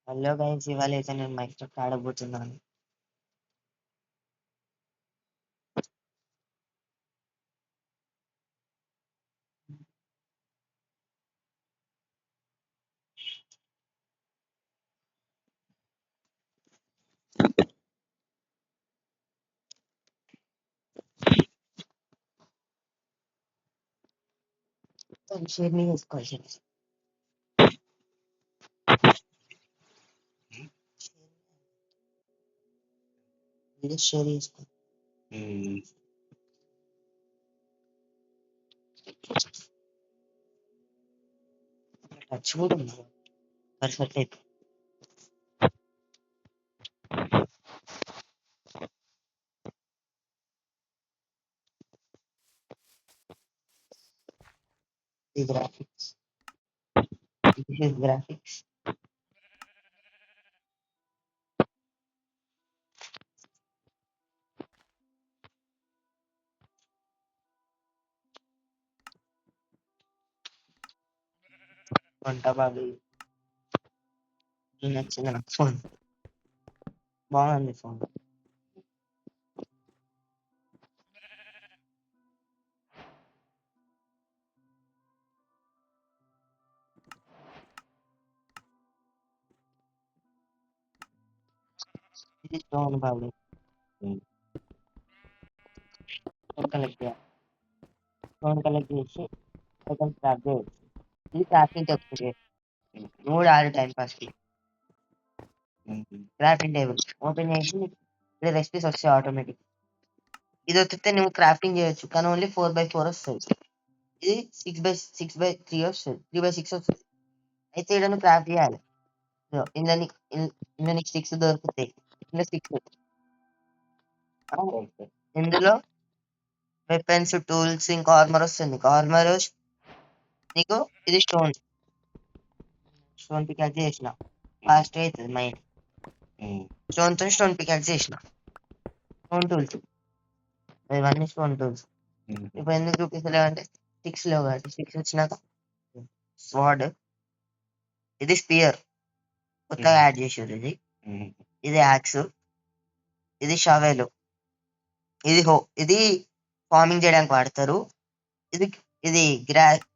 Hello guys, ఇవాళ అయితే నేను మైక్రాఫ్ట్ ఆడబోతున్నాను. షేర్ మీ చేసుకోవాలి. షేర్ చేసుకో. టచ్ కూడా ఉంది పర్ఫెక్ట్ అయితే. ఈ గ్రాఫిక్స్, గ్రాఫిక్స్ వంట బాగా నచ్చింది నాకు. ఫోన్ బాగుంది. ఫోన్ ఇది స్టోన్ బాగా కలెక్ట్ చేయాలి. స్టోన్ కలెక్ట్ చేసి ఐటమ్స్ క్రాఫ్ట్ చేయొచ్చు. ఇది క్రాఫ్టింగ్ చెప్తుంది. నువ్వు కూడా ఆడు టైం పాస్ కి. క్రాఫ్టింగ్ టేబుల్ ఓపెన్ చేసి ఇక్కడ రెసిపీస్ వస్తాయి ఆటోమేటిక్. ఇది వచ్చితే నువ్వు క్రాఫ్టింగ్ చేయొచ్చు, కానీ ఓన్లీ 4x4 వస్తుంది. ఇది 6x3 వస్తుంది, 3x6 వస్తుంది. అయితే ఇక్కడ నువ్వు క్రాఫ్ట్ చేయాలి. ఇందులో నీకు 6 దొరుకుతాయి. ఇందులో 6 ఇందులో వెపన్స్, టూల్స్, ఇంకా ఆర్మర్ వస్తుంది. ఆర్మర్ నీకు ఇది స్టోన్ పికాక్ చేసిన ఫాస్ట్ అవుతుంది మైండ్. స్టోన్ పికాక్ చేసిన స్టోన్ టూల్స్, ఇవన్నీ స్టోన్ టూల్స్. ఇప్పుడు ఎందుకు చూపిస్తలేవు అంటే 6 లేవు కాబట్టి 6 వచ్చినాక స్వాడ్, ఇది స్పియర్ కొత్తగా యాడ్ చేసారు. ఇది యాక్స్, ఇది షవెల్, ఇది ఫార్మింగ్ చేయడానికి వాడతారు. ఇది ఇది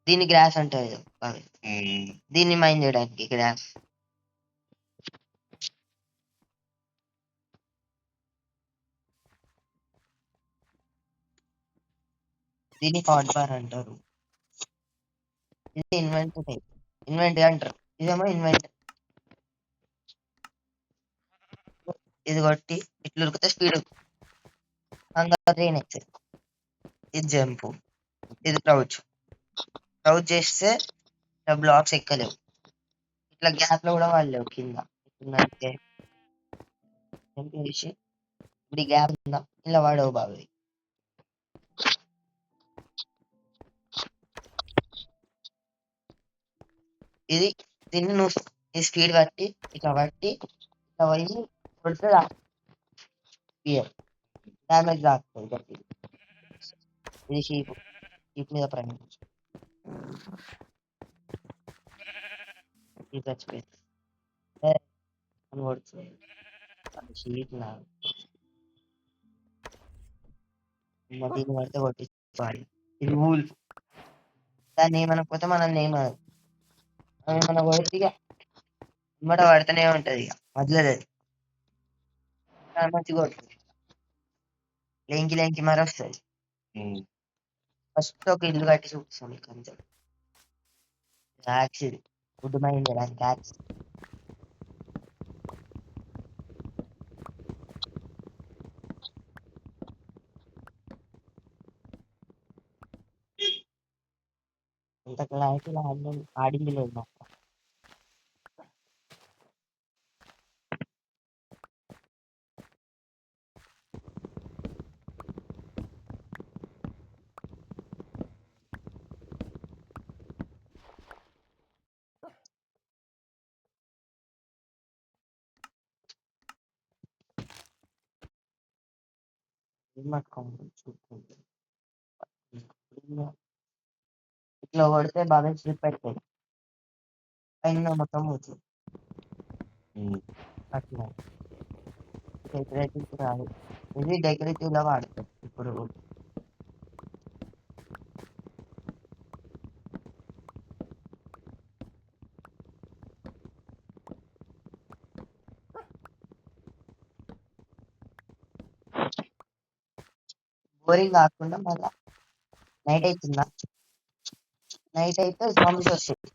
దీన్ని గ్రాస్ అంటారు. దీన్ని మైన్ చేయడానికి గ్రాస్. దీన్ని హాట్ బార్ అంటారు. ఇది ఇన్వెంట్ అంటారు. ఇదేమో ఇన్వెంట్. ఇది కొట్టి ఇట్లా ఉరికితే స్పీడ్. ఇది జంప్, ఇది క్రౌచ్ చేస్తే బ్లాక్స్ ఎక్కలేవు. ఇట్లా గ్యాప్ లో కూడా వాళ్ళేవు కింద. అంటే జంప్ చేసి ఇప్పుడు ఈ గ్యాప్ ఉందా, ఇలా వాడవు బాబాయ్. దీన్ని నువ్వు ఈ స్పీడ్ బట్టి ఇట్లా పోయి కొడితే డ్యామేజ్ రాస్తుంది గట్టి. ఇది షీప్ మీద ప్రయాణం చచ్చిపోయింది అని కొడుతుంది. షీప్ దీన్ని పడితే కొట్టించుకోవాలి. ఇది ఊల్, దాన్ని ఏమనకపోతే మనల్ని ఏమనదు. మన కొడితే ఇమ్మట పడుతూనే ఉంటది. ఇక వదిలేదు. మంచిగా కొడుతుంది. లేంకి మరి వస్తుంది. ఫస్ట్ ఒక ఇల్లు కట్టి చూపిస్తాం మీకు అంతే. యాక్స్, ఇది ఫుడ్ మైండ్ చేయడానికి యాక్స్. ఇంత క్లారిటీ ఆడింది లేదు నాకు. ఇట్లా కొడితే బాగా స్లిప్ అవుతుంది, పైన మొత్తం పోతుంది. అట్లా డెకరేటివ్ రాదు. ఇది డెకరేటివ్ లో వాడతారు ఇప్పుడు. బోరింగ్ కాకుండా మళ్ళా నైట్ అవుతుందా, నైట్ అయితే జాంబీస్ వస్తాయి.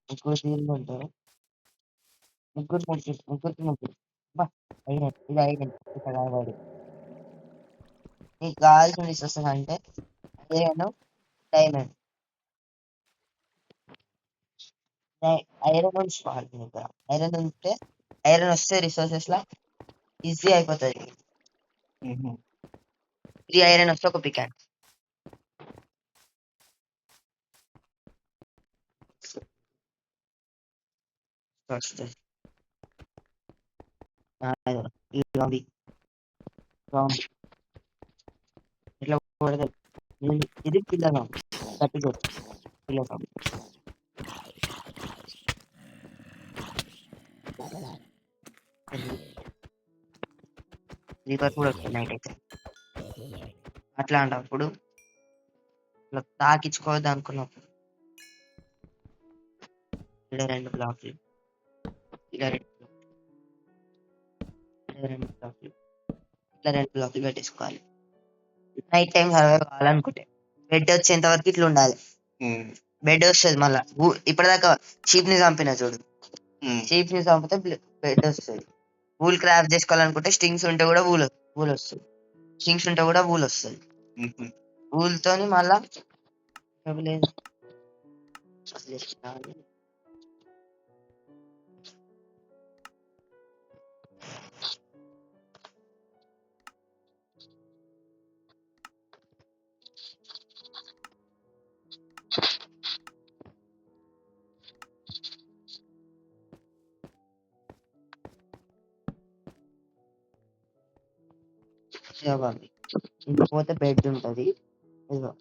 ముగ్గురు తీరుగా ఉంటారు. ముగ్గురికి ముగ్గురు అయినట్టు ఇది అయినట్టు ఇక్కడ వాడు. నీకు కావాల్సిన రిసోర్సెస్ అంటే ఐరన్, డైమండ్. ఐరన్ ఉంచుకోవాలి నీకు. ఐరన్ ఉంటే ఐరన్ వస్తే రిసోర్సెస్ లా ఈజీ అయిపోతుంది. 3 ఐరన్ వస్తే ఒక పిక్ వస్తుంది. ఇట్లా కొడతారు. ఇది పిల్లలు తప్పికో పిల్లలు. రీపర్ కూడా వస్తుంది నైట్ అయితే. అట్లాంటప్పుడు ఇట్లా తాకించుకోవద్దు అనుకున్నప్పుడు ఇలా 2 బ్లాక్లు, ఇలా 2 బ్లాక్లు, ఇలా 2 బ్లాక్లు, ఇట్లా 2 బ్లాక్లు పెట్టేసుకోవాలి. నైట్ టైం సర్వైవ్ కావాలనుకుంటే బెడ్ వచ్చేంత వరకు ఇట్లా ఉండాలి. బెడ్ వస్తుంది మళ్ళా. ఇప్పటిదాకా షీప్ ని చంపిన చూడు, షీప్ ని చంపితే బెడ్ వస్తుంది. వూల్ క్రాఫ్ట్ చేసుకోవాలనుకుంటే స్ట్రింగ్స్ ఉంటే కూడా వూల్ వస్తుంది. స్ట్రింగ్స్ ఉంటే కూడా వూల్ వస్తుంది. వూల్ తోని మళ్ళా లేదు పోతే బెడ్ ఉంటది.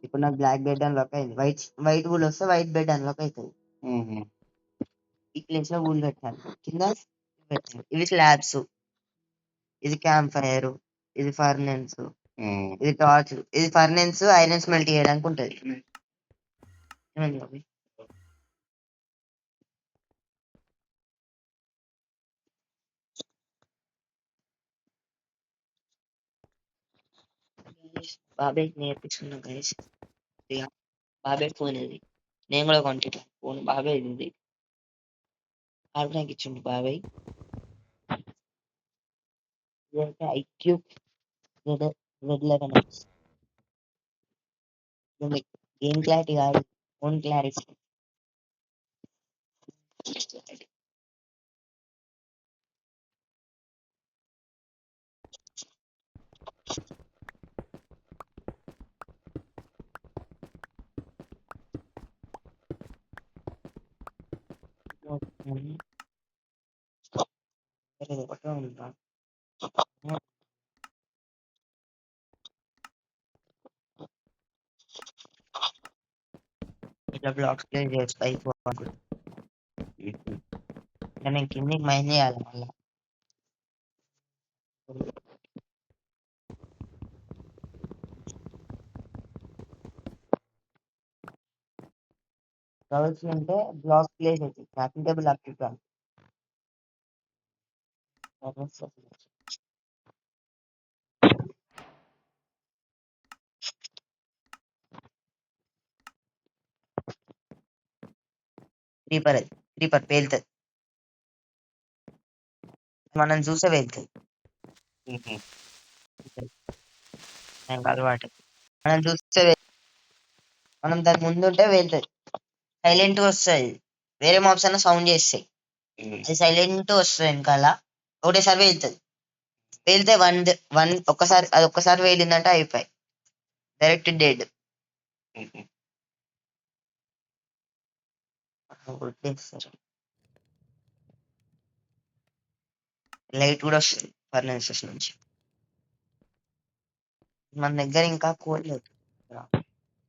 ఇప్పుడు నాకు బ్లాక్ బెడ్ అన్లాక్ అయింది. వైట్ వూల్ వస్తే వైట్ బెడ్ అన్లాక్ అవుతుంది. ఈ ప్లేస్ లో వూల్ పెట్టాలి. కింద పెట్టాలి. ఇవి స్లాబ్స్, ఇది క్యాంప్ ఫైర్, ఇది ఫర్నెన్స్, ఇది టార్చ్, ఇది ఫర్నెన్స్ ఐరన్ స్మెల్ట్ చేయడానికి ఉంటది. బాబాయ్ నేర్పించుకున్నా గైస్. బాబాయ్ ఫోన్ ఇది, నేను కూడా కొంటా ఫోన్. బాబాయ్ ఇది ఆర్గనైక్ ఇచ్చిండు బాబాయ్. ఐక్యూ రెడ్ 11 గేమ్ క్లారిటీ కాదు, ఫోన్ క్లారిటీ. ఒకటే ఉంటా. ఇట్లా బ్లాక్స్ ప్లే చేస్తా అయిపోవాలి. నేను కిందికి మైండ్ చేయాలి మళ్ళీ. కావాల్సి ఉంటే బ్లాక్ ప్లేస్ అయితే క్రాఫ్టింగ్ టేబుల్ అప్పిస్తాను. క్రీపర్ పేలుతుంది, మనం చూసే వెళ్తుంది. అలవాటు మనం చూస్తే మనం దాని ముందు ఉంటే వెళ్తుంది. సైలెంట్ వస్తుంది. వేరే మాప్స్ అన్న సౌండ్ చేస్తాయి, అది సైలెంట్ వస్తుంది వెనకాల. ఒకటేసారి వెళ్తుంది. వెళ్తే ఒక్కసారి అది ఒక్కసారి వేలిందంటే అయిపోయి డైరెక్ట్ డెడ్. లైట్ కూడా వస్తుంది ఫర్నాన్సెస్ నుంచి. మన దగ్గర ఇంకా కోల్ లేదు,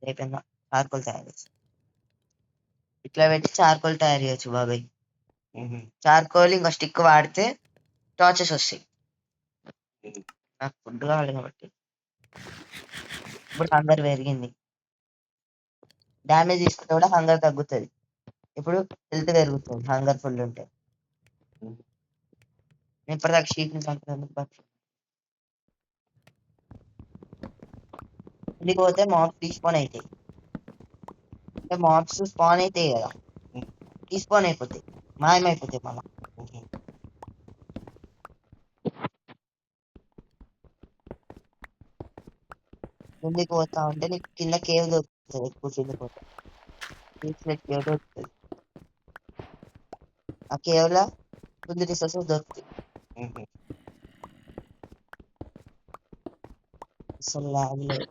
రేపైనా చార్కోల్ తయారు చేస్తాం. ఇట్లా పెట్టి చార్కోల్ తయారు చేయొచ్చు బాబాయ్. చార్కోల్ ఇంకా స్టిక్ వాడితే టార్చెస్ వస్తాయి. నాకు ఫుడ్ కావాలి కాబట్టి ఇప్పుడు హంగర్ పెరిగింది. డ్యామేజ్ తీసుకుంటే కూడా హంగర్ తగ్గుతుంది. ఇప్పుడు హెల్త్ పెరుగుతుంది హంగర్ ఫుల్ ఉంటే. నేను ఇప్పటిదాకా షీట్ ని చంపుతాను. ఇంటికి పోతే మాబ్స్ రీస్పాన్ అవుతాయి. అంటే మాబ్స్ స్పాన్ అవుతాయి కదా, రీస్పాన్ అయిపోతాయి, మాయమైపోతాయి మళ్ళా. ముందుకు పోతా ఉంటే నీకు కింద కేవ్ దొరుకుతుంది. ఎక్కువ కింద పోతా కేవ్ దొరుకుతుంది. ఆ కేవ్ లా ముందు రిసోర్సెస్ దొరుకుతాయి. అసలు ల్యాగ్ లేదు.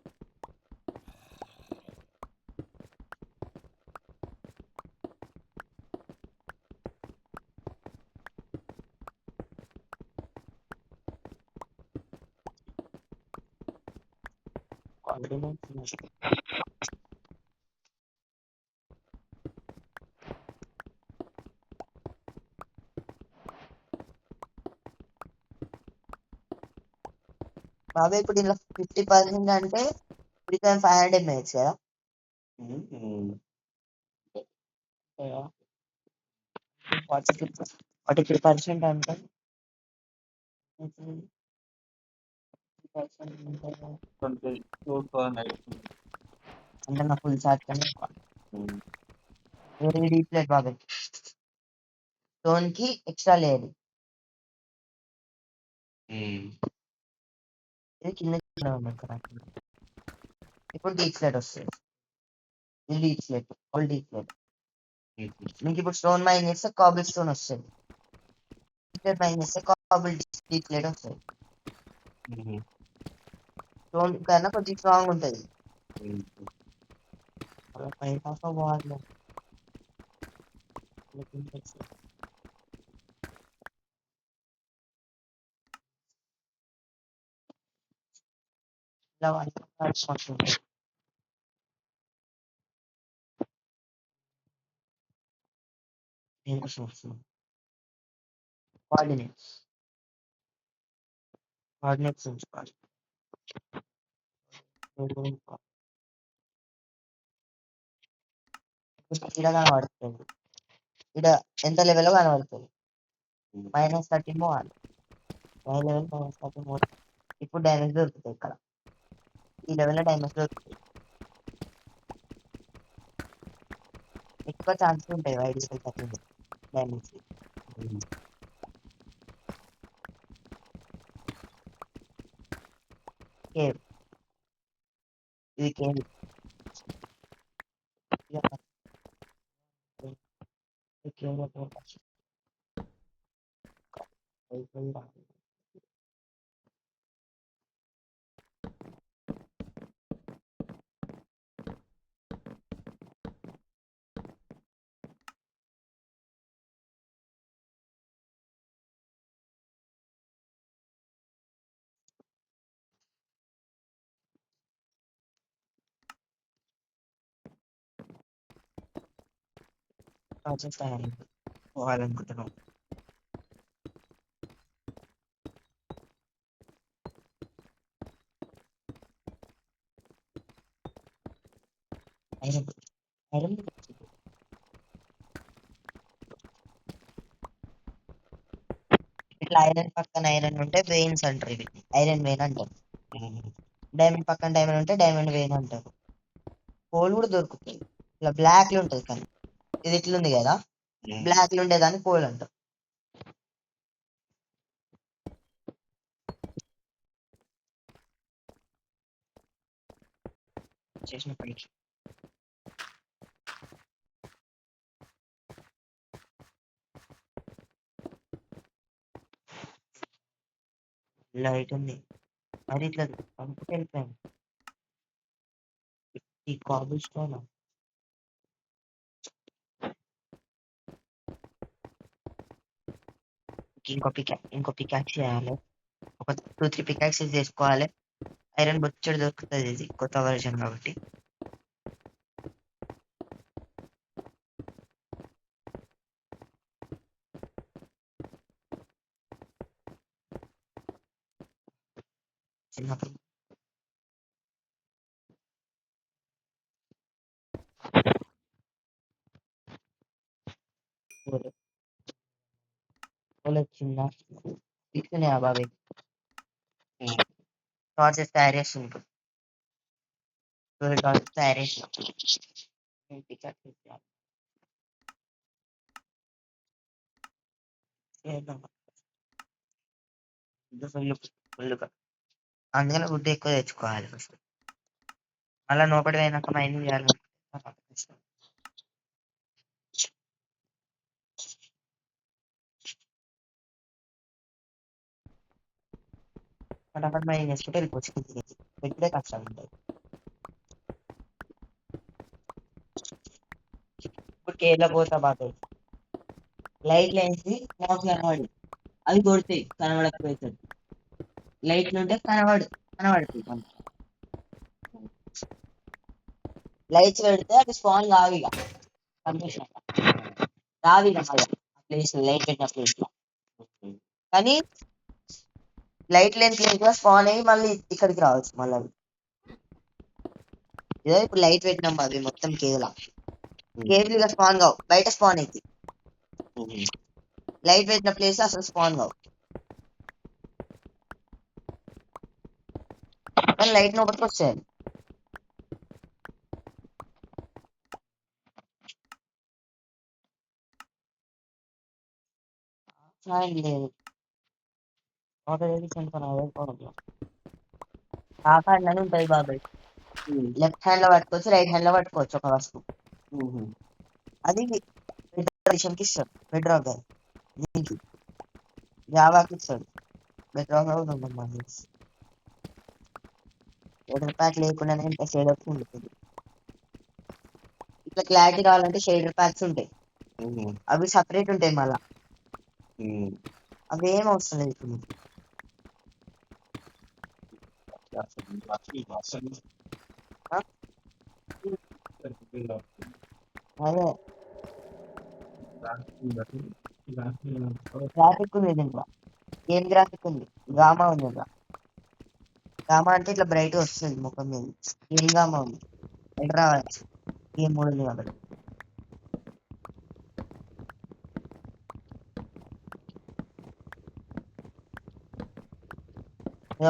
బాబాయ్ ఇప్పుడు ఇలా 50% అంటే 3500 mAh కదా. 43% అంటే అంటే నా ఫుల్ ఛార్జ్ కన్నా వెరీ డీప్ ప్లేట్ బాబాయ్. స్టోన్ కి ఎక్స్ట్రా లేదు. ఇది కింద ఇప్పుడు డీప్ స్లేట్ వస్తుంది. ఇది deep slate, all deep slate. మీకు ఇప్పుడు స్టోన్ మైన్ చేస్తే కాబుల్ స్టోన్ వస్తుంది. మైన్ చేస్తే కాబుల్ డీప్ స్లేట్ వస్తుంది. స్టోన్ కన్నా కొంచెం స్ట్రాంగ్ ఉంటుంది. కోఆర్డినేట్స్ ఉంచుకోవాలి. ఇక్కడ కనబడుతుంది, ఇక్కడ ఎంత లెవెల్ కనబడుతుంది. -13 పోవాలి. -13 పోవాలి. ఇప్పుడు డ్యామేజ్ దొరుకుతుంది. ఇక్కడ ఈ లెవెల్లో డ్యామేజ్ దొరుకుతుంది. ఎక్కువ ఛాన్సెస్ ఉంటాయి వైడ్ డ్యామేజ్. కేవ్, ఇది కేవ్. పోవాలనుకుంటున్నాం. ఇట్లా ఐరన్ పక్కన ఐరన్ ఉంటే వెయిన్స్ అంటారు. ఇవి ఐరన్ వెయిన్ అంటారు. డైమండ్ పక్కన డైమండ్ ఉంటే డైమండ్ వెయిన్ అంటారు. కోల్ కూడా దొరుకుతుంది. ఇట్లా బ్లాక్ లో ఉంటది కానీ ఇది ఇట్లుంది కదా, బ్లాక్ లో ఉండేదాన్ని కోల్ అంటారు. చేసినప్పటికీ లైట్ ఉంది మరి ఇట్లా పంపుకి వెళ్ళిపోయాను. ఈ కాబుల్ స్టోన్ ఇంకో పికాక్స్ చేయాలి. ఒక 2-3 పికాక్సెస్ చేసుకోవాలి. ఐరన్ బొచ్చడి దొరుకుతుంది. ఇది కొత్త వర్షన్ కాబట్టి చిన్నప్పుడు వచ్చిందా తీసుకునే బాబాయ్ టార్చెస్ తయారు చేస్తుంటారు టార్చెస్ తయారు చేసినాం ఫుల్గా అందుకని గుడ్డు ఎక్కువ తెచ్చుకోవాలి ఫస్ట్ మళ్ళీ నోపడి అయినాక మైనింగ్ చేయాలి ఫటాఫట్ మైనింగ్ చేసుకుంటే వెళ్ళిపోవచ్చు కిందికి పెట్టుడే కష్టాలు ఉంటాయి ఇప్పుడు కేరళ పోతా బాబాయ్ లైట్లు వేసి మాకు కనబడి అవి కొడితే కనబడకపోతుంది లైట్లు ఉంటే కనబడుతుంది మనకి లైట్స్ పెడితే అది స్పాన్ కావిగా కనిపించిన రావిగా మళ్ళీ ఆ ప్లేస్ లైట్ పెట్టిన ప్లేస్ లో కానీ లైట్ లేని ప్లేస్ లో స్పాన్ అయ్యి మళ్ళీ ఇక్కడికి రావచ్చు మళ్ళీ అవి ఏదో ఇప్పుడు లైట్ పెట్టినాం అవి మొత్తం కేబుల్ గా స్పాన్ కావు బయట స్పాన్ అయింది లైట్ పెట్టిన ప్లేస్ అసలు స్పాన్ కావు కానీ లైట్ లోపలికి వచ్చేయాలి లేదు హాఫ్ హ్యాండ్ అని ఉంటుంది బాబాయ్ లెఫ్ట్ హ్యాండ్ లో పట్టుకోవచ్చు రైట్ హ్యాండ్ లో పట్టుకోవచ్చు ఒక వస్తువు అది కి ఇస్తాడు బెడ్ రాక్ గారు దీనికి జావాకి ఇస్తాడు బెడ్ రాక్ షేడర్ ప్యాక్ లేకుండానే ఇంకా షేడర్ ఉంటుంది ఇట్లా క్లారిటీ కావాలంటే షేడర్ ప్యాక్స్ ఉంటాయి అవి సపరేట్ ఉంటాయి మళ్ళా అవి ఏం అవసరం లేదు ఇప్పుడు అదే గ్రాఫిక్ ఉంది దీంట్లో ఏం గ్రాఫిక్ ఉంది గామా ఉంది ఇంకా గామా అంటే ఇట్లా బ్రైట్ వస్తుంది ముఖం మీద ఏం గామా ఉంది ఎక్కడ రావచ్చు ఏం మూడు ఉంది కాబట్టి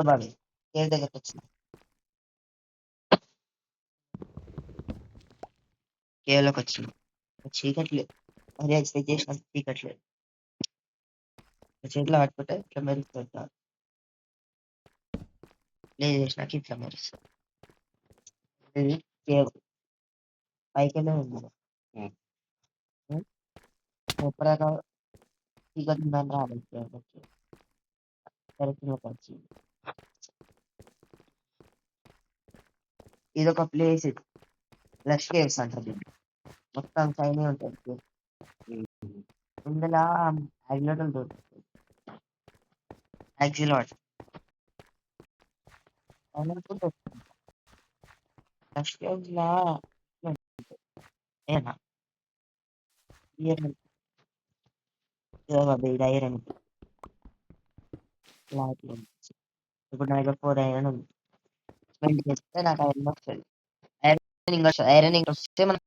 బాబీ కేర్ దగ్గరకు వచ్చింది కేవ్లోకి వచ్చింది చీకట్లేదు మరి ఎక్స్పెక్ట్ చేసిన చీకట్లేదు చేతిలో పట్టుకుంటే ఇట్లా మెరుస్తుంది లేదు చేసినాక ఇట్లా మెరుస్తుంది ఇది కేవ్ పైకెళ్ళే ఉంది ఎప్పుడైనా చీకటి ఉందని రాలేదు వచ్చి ఇది ఒక ప్లేస్ ఇది లష్ కేవ్స్ అంటారు మొత్తం షైనీ ఉంటుంది ఇందులో యాక్సిలోటల్ దొరుకుతుంది యాక్సిలోట్ లష్ కేవ్స్ లా ఏనా ఐరన్ ఇప్పుడు నా దగ్గర 4 ఐరన్ ఉంది స్పెండ్ చేస్తే నాకు ఐరన్ వస్తుంది ఐరన్ ఇంకా వస్తే మనం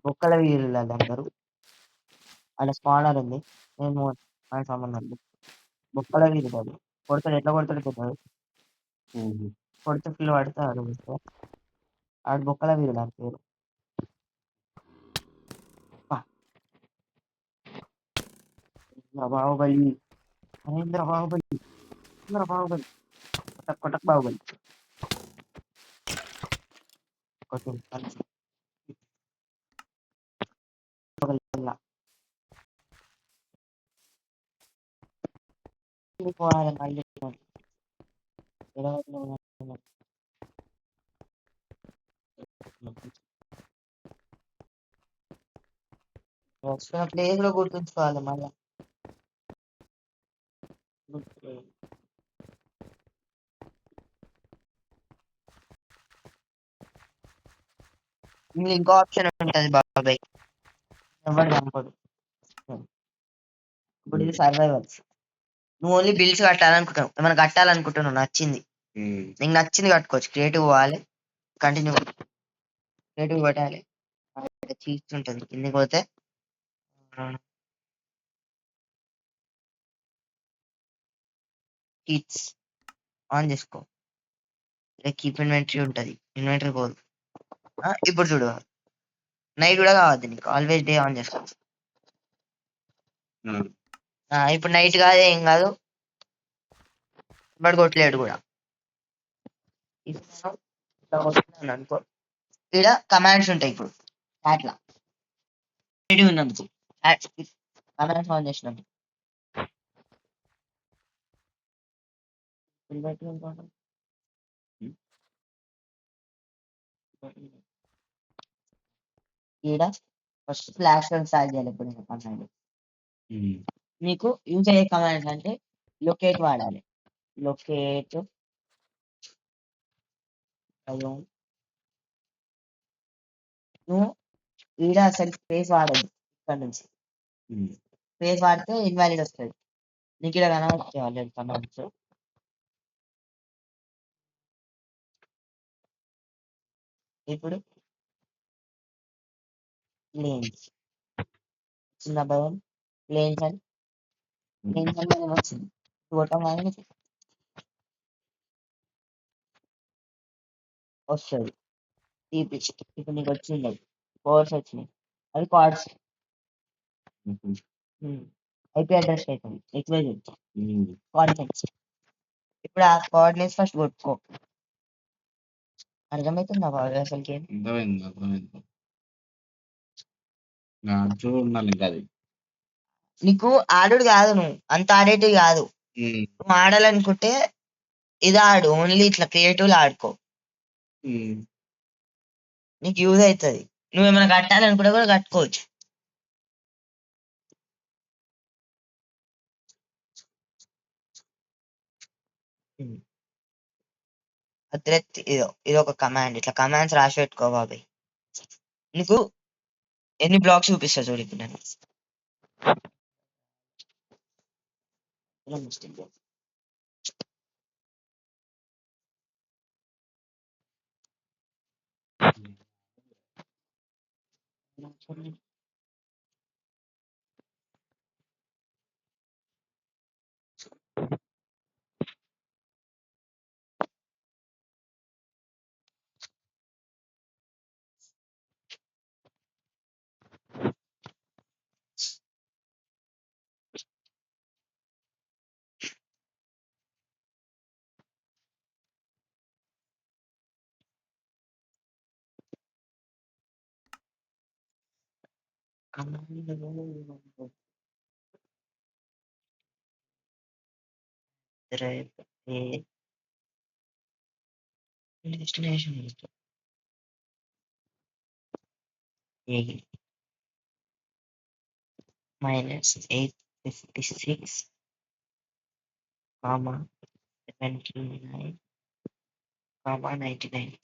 బొక్కల వీరులు అందరూ అలా స్పానర్ ఉంది మేము మన సంబంధం బొక్కల వీరుడు అది కొడతాడు ఎట్లా కొడతాడు పెట్టాడు కొడితే ఫుల్ పడతాడు ఆడు బొక్కల వీరుడు అని పేరు బాహుబలి నరేంద్ర బాహుబలి బాహుబలి కొట్టక్ బాహుబలి పోవాలి మళ్ళీ వచ్చిన ప్లేస్ లో గుర్తుంచుకోవాలి మళ్ళీ ఇంకో ఆప్షన్ ఉంటుంది బాబాయ్ ఎవరు చంపడు. ఇప్పుడు ఇది సర్వైవల్స్. నువ్వు ఓన్లీ బిల్స్ కట్టాలనుకుంటావు, ఏమైనా కట్టాలనుకుంటున్నావు, నచ్చింది నీకు నచ్చింది కట్టుకోవచ్చు. క్రియేటివ్ పోవాలి, కంటిన్యూ క్రియేటివ్ పెట్టాలి. చీట్స్ ఉంటుంది కిందకి పోతే చీట్స్ ఆన్ చేసుకో. కీప్ ఇన్వెంటరీ ఉంటుంది, ఇన్వెంటరీ పోదు. ఇప్పుడు చూడు, నైట్ కూడా కావద్దు నీకు, ఆల్వేస్ డే ఆన్ చేసుకో. ఇప్పుడు నైట్ కాదు, ఏం కాదు, బట్ కొట్టలేడు కూడా. ఇప్పుడు ఇట్లా కొట్టుకున్నాను అనుకో, ఇక్కడ కమాండ్స్ ఉంటాయి. ఇప్పుడు అట్లా క్రియేటివ్ ఉన్నందుకు కమాండ్స్ ఆన్ చేసినందుకు ఈడ ఫస్ట్ ఫ్లాష్ స్టార్ట్ చేయాలి. ఇప్పుడు నేను కమాండ్ నీకు యూజ్ అయ్యే కమాండ్స్ అంటే లొకేట్ వాడాలి. లొకేట్ నువ్వు ఈడ అసలు స్పేస్ వాడదు. ఇక్కడ నుంచి స్పేస్ వాడితే ఇన్వాలిడ్ వస్తుంది. నీకు ఇక్కడ కనబడుతుంది ఆల్రెడీ కమాండ్స్. ఇప్పుడు లేన్స్ చిన్న భయం, లేన్స్ అని లేన్స్ అని వచ్చింది. కొట్టగానే వస్తుంది. ఇప్పుడు నీకు వచ్చింది, కోర్స్ వచ్చినాయి, అవి కార్డ్స్. ఐపీ అడ్రస్ అవుతుంది, ఎక్స్వైజ్ కోఆర్డినేట్స్. ఇప్పుడు ఆ కోఆర్డినేట్స్ ఫస్ట్ కొట్టుకో. అర్థమవుతుందా బాగా అసలుకి? నీకు ఆడుడు కాదు, నువ్వు అంత ఆడేటివి కాదు. నువ్వు ఆడాలనుకుంటే ఇది ఆడు, ఓన్లీ ఇట్లా క్రియేటివ్ ఆడుకో, నీకు యూజ్ అవుతుంది. నువ్వేమైనా కట్టాలనుకుంటే కూడా కట్టుకోవచ్చు. అత్రెత్ ఇది ఒక కమాండ్. ఇట్లా కమాండ్స్ రాసి పెట్టుకో బాబాయ్. నీకు ఎన్ని బ్లాక్స్ చూపిస్తా చూడు. ఇప్పుడు నేను డెస్టినేషన్ -856, 79, 99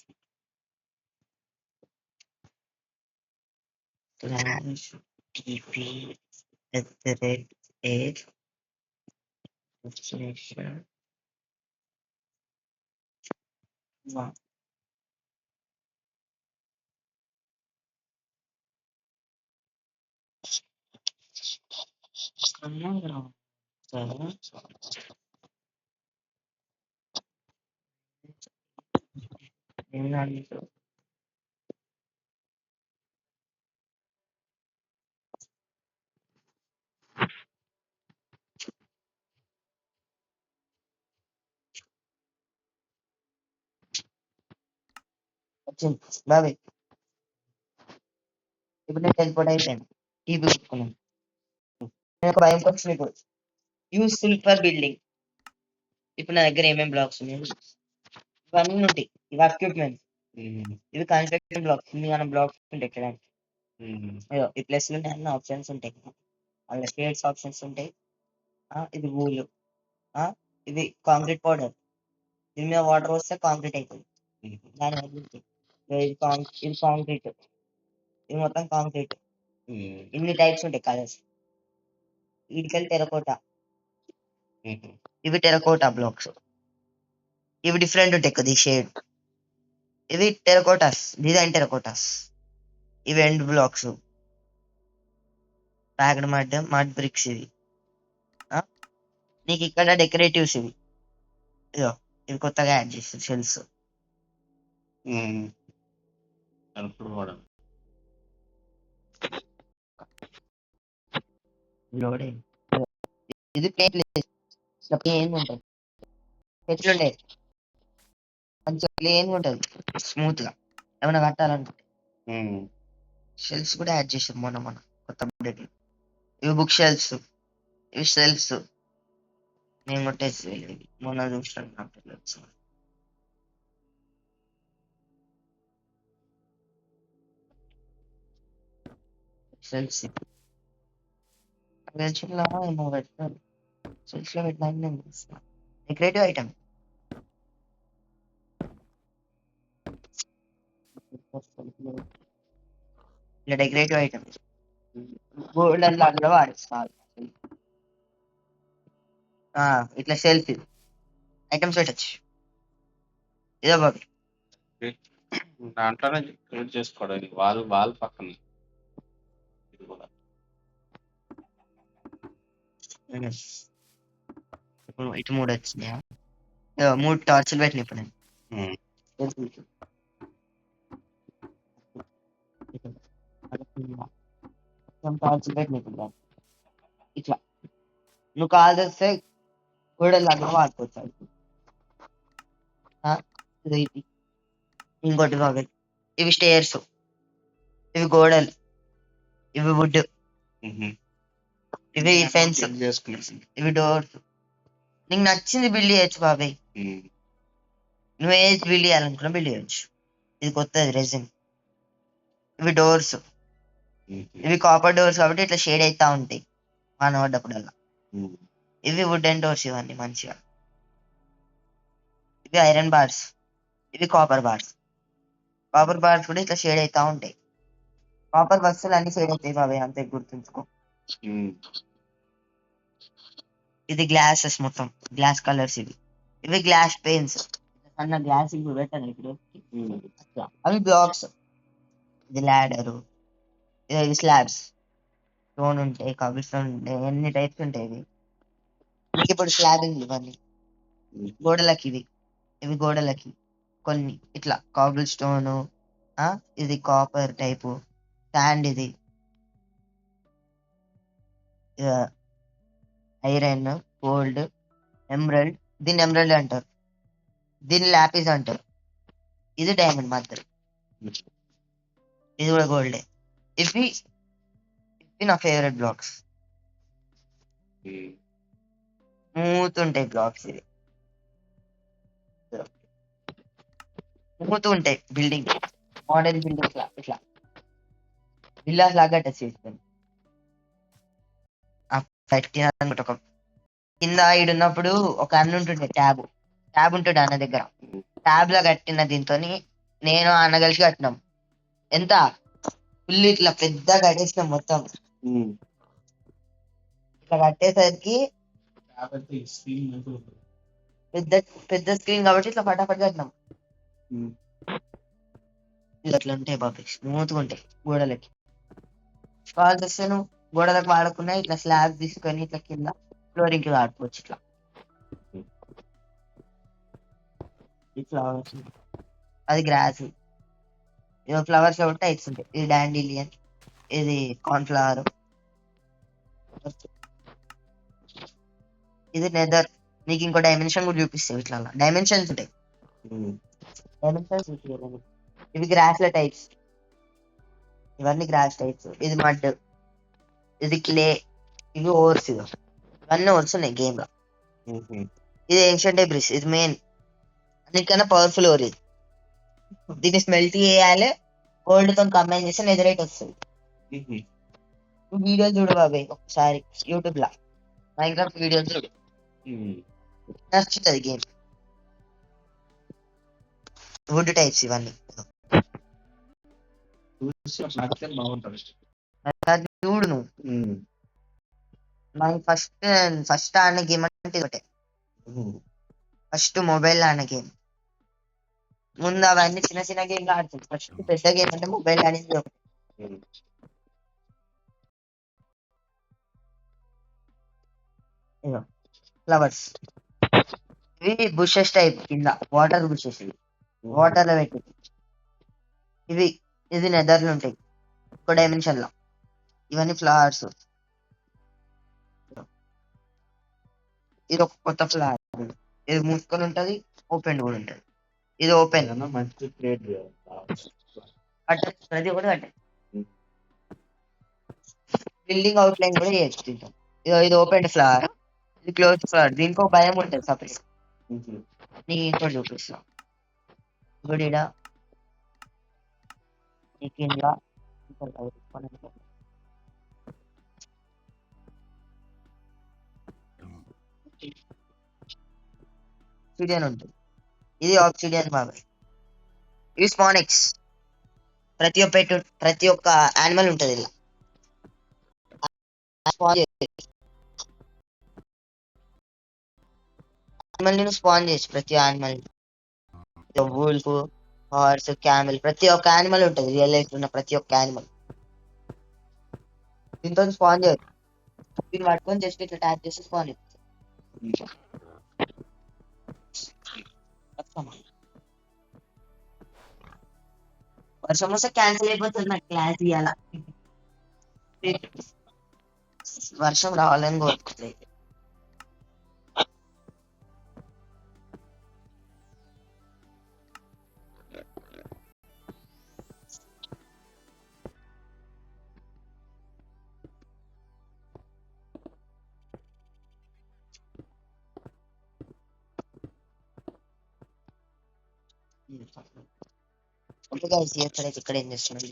/dp@8 destination 1. వచ్చింది బాబాయ్. ఇప్పుడు నేను టెలిపోర్ట్ అయిపోయాను, టీవీ పెట్టుకున్నాను. నేను ఒక భయం వచ్చింది. ఇప్పుడు యూస్ఫుల్ ఫర్ బిల్డింగ్. ఇప్పుడు నా దగ్గర ఏమేమి బ్లాక్స్ ఉన్నాయి ఇవన్నీ ఉంటాయి. ఇవి ఎక్విప్మెంట్స్, ఇవి కన్స్ట్రక్షన్ బ్లాక్స్. ఇన్ని మనం బ్లాక్స్ ఉంటాయి ఇక్కడ. ఈ ప్లస్ ఉంటాయి, అన్ని ఆప్షన్స్ ఉంటాయి, అలా షేడ్స్ ఆప్షన్స్ ఉంటాయి. ఇది వూల్, ఇది కాంక్రీట్ పౌడర్. దీని మీద వాటర్ వస్తే కాంక్రీట్ అవుతుంది. దాని ఇది కాంక్రీట్, ఇది మొత్తం కాంక్రీట్. ఇన్ని టైప్స్ ఉంటాయి కలర్స్. వీటికెళ్ళి టెరకోటా, ఇవి టెరకోటా బ్లాక్స్. ఇవి డిఫరెంట్ ఉంటాయి కొద్ది షేడ్. ఇవి టెరకోటాస్, డిజైన్ టెరకోటాస్. ఇవి end blocks, packed mud bricks. ఇవి నీకు ఇక్కడ డెకరేటివ్స్. ఇవి ఇదో ఇవి కొత్తగా యాడ్ చేస్తారు షెల్స్. ఇది ప్లేన్ ప్లేన్ ఉంటుంది, చెట్లుండే మంచిగా ప్లేన్ ఉంటుంది, స్మూత్ గా. ఏమైనా కట్టాలనుకుంటే షెల్ఫ్స్ కూడా యాడ్ చేసారు మొన్న కొత్త అప్డేట్. ఇవి బుక్ షెల్ఫ్స్, ఇవి షెల్ఫ్స్. నేను కొట్టేసి మొన్న చూసాను. షెల్ఫ్స్ ఏమో పెడతారు, షెల్ఫ్స్ లో పెట్టడానికి నేను చూస్తున్నా. Decorative item. ఇలా డెకరేటివ్ ఐటమ్ గోల్డెన్ లా కూడా వాడేస్తారు. ఇట్లా షెల్ఫ్ ఐటమ్స్ పెట్టచ్చు. ఇదో బాబు దాంట్లోనే క్రియేట్ చేసుకోవడానికి వాళ్ళ పక్కన ఇది కూడా. ఇప్పుడు ఇటు 3 వచ్చినాయా? 3 టార్చ్లు పెట్టిన ఇప్పుడు నేను. టార్చ్లు పెట్టిన ఇప్పుడు ఇట్లా. నువ్వు కాల్ చేస్తే గోడలాగా వాడుకోవచ్చు. ఇంకోటి బాబు, ఇవి స్టేర్స్, ఇవి గోడలు, ఇవి వుడ్, ఇవి ఫెన్స్, ఇవి డోర్స్. నీకు నచ్చింది బిల్డ్ చేయొచ్చు బాబాయ్. నువ్వు ఏది బిల్డ్ చేయాలనుకున్నా బిల్డ్ చేయొచ్చు. ఇది కొత్తది రెజిన్. ఇవి డోర్స్, ఇవి కాపర్ డోర్స్ కాబట్టి ఇట్లా షేడ్ అవుతా ఉంటాయి వాన పడ్డప్పుడల్లా. ఇవి వుడెన్ డోర్స్, ఇవన్నీ మంచిగా. ఇవి ఐరన్ బార్స్, ఇవి కాపర్ బార్స్. కాపర్ బార్స్ కూడా ఇట్లా షేడ్ అవుతా ఉంటాయి. కాపర్ వస్తువులు అన్ని షేడ్ అవుతాయి బాబాయ్, అంతే గుర్తుంచుకో. ఇది గ్లాసెస్, మొత్తం గ్లాస్ కలర్స్. ఇవి గ్లాస్ పెయిన్స్, సన్న గ్లాస్ ఇప్పుడు పెట్టాను ఇప్పుడు. అవి బ్లాక్స్. ఇది ల్యాడరు, ఇది స్లాబ్స్. స్టోన్ ఉంటాయి, కబుల్ స్టోన్ ఉంటాయి, ఎన్ని టైప్స్ ఉంటాయి. ఇవి ఇప్పుడు స్లాబింగ్. ఇవన్నీ గోడలకి. ఇవి గోడలకి కొన్ని ఇట్లా కాబుల్ స్టోన్, ఇది కాపర్ టైపు శాండ్, ఇది ఐరన్, గోల్డ్, ఎమరల్డ్. దీన్ని ఎమరల్డ్ అంటారు, దీన్ని లాపిస్ అంటారు. ఇది డైమండ్ మధ్య, ఇది కూడా గోల్డే. ఇవి నా ఫేవరెట్ బ్లాక్స్. స్మూత్ ఉంటాయి బ్లాక్స్. ఇది స్మూత్ ఉంటాయి. బిల్డింగ్ మోడర్న్ బిల్డింగ్స్ లా ఇట్లా విల్లాస్ లాగా టచ్ చేస్తుంది. పెట్టిన ఒక కింద ఈడున్నప్పుడు ఒక అన్న ఉంటుండే, ట్యాబ్ ఉంటుండే అన్న దగ్గర. ట్యాబ్ లా కట్టిన దీంతో నేను అన్న కలిసి కట్టినాం. ఎంత ఫుల్ ఇట్లా పెద్ద కట్టేసినాం మొత్తం. ఇట్లా కట్టేసరికి పెద్ద పెద్ద స్క్రీన్ కాబట్టి ఇట్లా ఫటాఫట్ కట్టినాం. ఇది అట్లా ఉంటాయి బాబు, స్మూత్ గా ఉంటాయి గోడలకి. కాల్ చేస్తాను గోడలకు వాడకుండా ఇట్లా స్లాబ్ తీసుకొని ఇట్లా కింద ఫ్లోరింగ్ కి వాడుకోవచ్చు. ఇట్లా అది గ్రాస్. ఇది ఫ్లవర్స్ కాబట్టి టైప్స్ ఉంటాయి. ఇది డాండిలియన్, ఇది కార్న్ఫ్లవర్, ఇది నెదర్. నీకు ఇంకో డైమెన్షన్ కూడా చూపిస్తాయి. ఇట్లా డైమెన్షన్స్ ఉంటాయి. ఇవి గ్రాస్ ల టైప్స్, ఇవన్నీ గ్రాస్ టైప్స్. ఇది మడ్, ఇది క్లే, ఇవి ఓర్స్. ఇవన్నీ ఓర్స్ ఉన్నాయి గేమ్ లో. ఇది ఏన్షియంట్ డెబ్రిస్, ఇది మెయిన్ అన్నిటికన్నా పవర్ఫుల్ ఓర్. ఇది దీన్ని స్మెల్ట్ చేయాలి, గోల్డ్ తో కంబైన్ చేస్తే నెదరైట్ వస్తుంది. వీడియోలు చూడు బాబాయ్ ఒకసారి యూట్యూబ్ లా, మైన్క్రాఫ్ట్ వీడియోలు చూడు, నచ్చుతుంది గేమ్. వుడ్ టైప్స్ ఇవన్నీ. అది చూడు నువ్వు. నాకు ఫస్ట్ ఆడిన గేమ్ అంటే ఒకటే, ఫస్ట్ మొబైల్ ఆడిన గేమ్. ముందు అవన్నీ చిన్న చిన్న గేమ్లు ఆడుతుంది, ఫస్ట్ పెద్ద గేమ్ అంటే మొబైల్ అనేది ఒకటి. ఫ్లవర్స్ ఇవి బుషెస్ టైప్, కింద వాటర్ బుషెస్, ఇవి వాటర్ లో పెట్టి. ఇది నెదర్లు ఉంటాయి ఒక డైమెన్షన్ లో. ఇవన్నీ ఫ్లవర్స్. ఇది ఒక కొత్త ఫ్లవర్, ఇది మూసుకొని ఉంటది, ఓపెన్ కూడా ఉంటది. ఇది ఓపెన్ మంచి క్రియేట్ కట్ట, ప్రతి కూడా కట్ట. బిల్డింగ్ అవుట్ లైన్ కూడా చేయొచ్చు దీంతో. ఇది ఓపెన్ ఫ్లవర్, ఇది క్లోజ్ ఫ్లవర్. దీనికి ఒక భయం ఉంటుంది సపరేట్. నీకు చూపిస్తా ఇప్పుడు ఈడ ఈ కింద ఆక్సిడియన్ ఉంటుంది, ఇది ఆక్సిడియన్ బాబాయ్. ఇవి స్పానిక్స్. ప్రతి ఒక్క యానిమల్ ఉంటుంది ఇలా. యానిమల్ నేను స్పాన్ చేయొచ్చు, ప్రతి యానిమల్. వూల్ఫ్, హార్స్, క్యామెల్, ప్రతి ఒక్క యానిమల్ ఉంటుంది రియల్ లైఫ్ ఉన్న ప్రతి ఒక్క యానిమల్. దీంతో స్పాన్ చేయొచ్చు. దీన్ని పట్టుకొని జస్ట్ ఇట్లా ట్యాప్ చేసి స్పాన్ చేయొచ్చు. వర్షం వస్తే క్యాన్సిల్ అయిపోతుంది నాకు క్లాస్ ఇవ్వాల. వర్షం రావాలని కోరుకుంటుంది. ఓకే గైస్, ఇక్కడ ఏం చేస్తున్నాం.